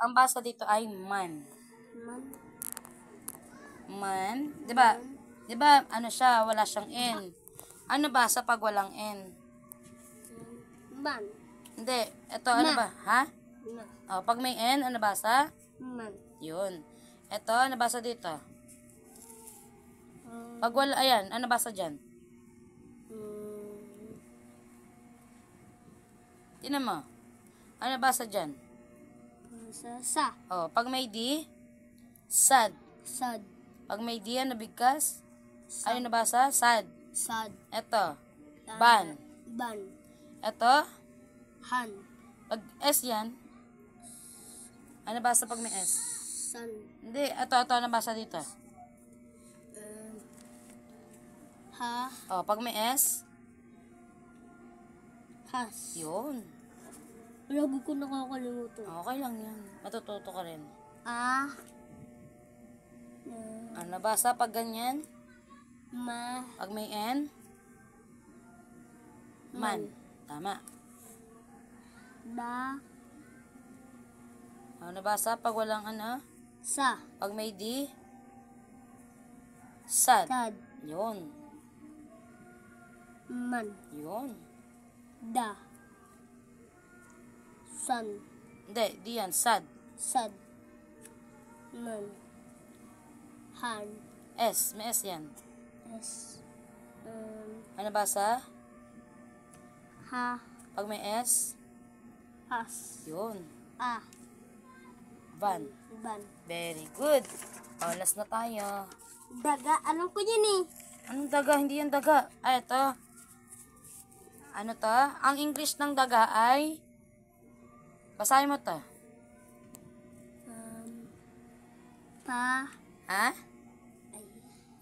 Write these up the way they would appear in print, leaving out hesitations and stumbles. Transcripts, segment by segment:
Ang basa dito ay man. Man. Man. Diba? Diba, ano siya, wala siyang N. Ano basa pag walang N? Man. Hindi. Ito, ano ba? Ha? Man. Oh, pag may N, ano basa? Man. Yun. Ito, ano basa dito? Pag wala, ayan, ano basa dyan? Tingnan mo. Ano basa dyan? Sa. Oh, pag may D, sad. Sad. Pag may D, ano bigkas? Ano nabasa? Sad. Sad. Ito, ban. Ban. Ito, Han. pag S yan, ano basa pag may S? San. Hindi, ito, ano basa dito? Ha. Oh, pag may S, Has. yun. Lagi ko nakakalimutan. Okay lang yan. Matututo ka rin. Ano nabasa pag ganyan? Ma. Pag may N? Man. Tama. Da. Ano nabasa pag walang ano? Sa. Pag may D? Sad. Sad. Yun. Man. Yun. Da. San. Hindi, di yan. Sad. Sad. Man. Han. S. May S yan. S. Ano nabasa? Ha. Pag may S? Has. Yun. A. Van. Ban. Very good. O, last na tayo. Daga. Alam ko yun eh. Anong daga? Hindi yan daga. Ay, ito. Ano to? Ang English ng daga ay... Basahin mo to. Pa. Ha?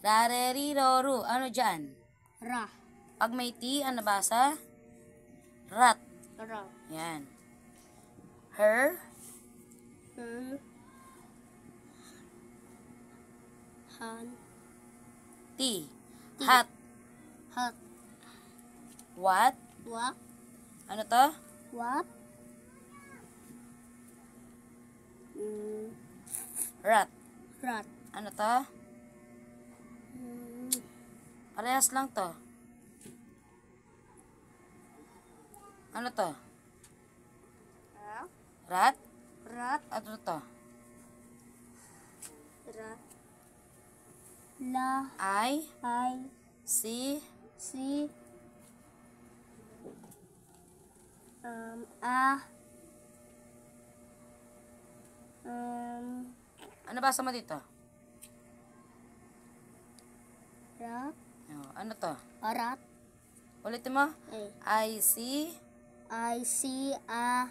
Rareriroru. Ano dyan? Ra. Pag may T, ano basa? Rat. Ra. Yan. Her. Han. T. Hat. Hat. What? Wak. Ano to? What? Rat. Rat. Ano to? Parehas lang to. Ano to? Rat? Rat. Ano to? Rat. La. I. I. C. Si. A. Ano basa mo dito? Rat. Oh, ano to? Rat. Ulitin mo. A. I. C. I. C. A.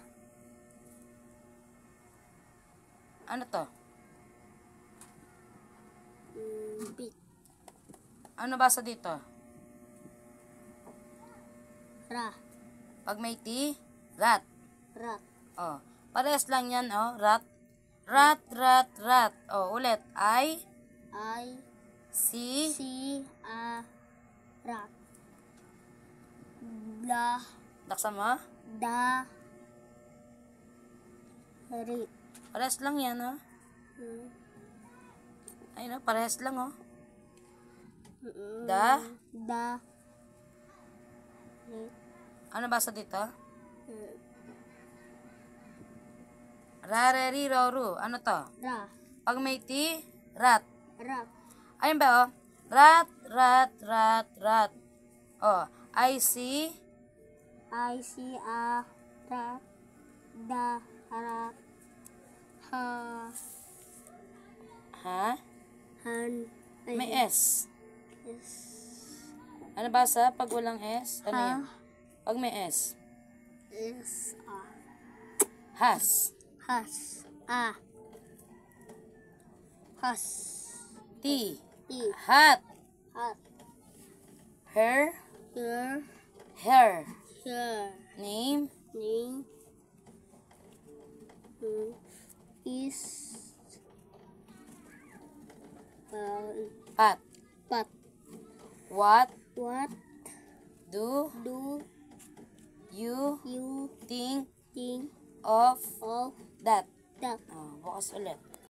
Ano to? Bit. Ano basa dito? Ra. Pag may T, rat. Rat. Oh, parehas lang yan, oh. Rat. Rat, rat, rat. Oh, ulit. I. I. C. C. A. Rat. La. Daksa mo? Da. Rit. Parehas lang yan, oh. Ayun, oh. Parehas lang, oh. Da. Da. Rit. Ano basa dito? Rareriroru. Ano to? Ra. Pag may T, rat. Rat. Ayun ba, oh? Rat, rat, rat, rat. Oh, I see. I. C. A. Rat. Da. Rat. Ha. Ha? Han. May S. S. Ano basa pag walang S? Ano Ha. yan? Pag may S. S. A. Has. Has. A. Has. T. T. Hat. Hat. Her. Here. Hair. Here. Name. Name. Is. Pat. Pat. What What do do you you think think of of that? duck. Bukas ulit.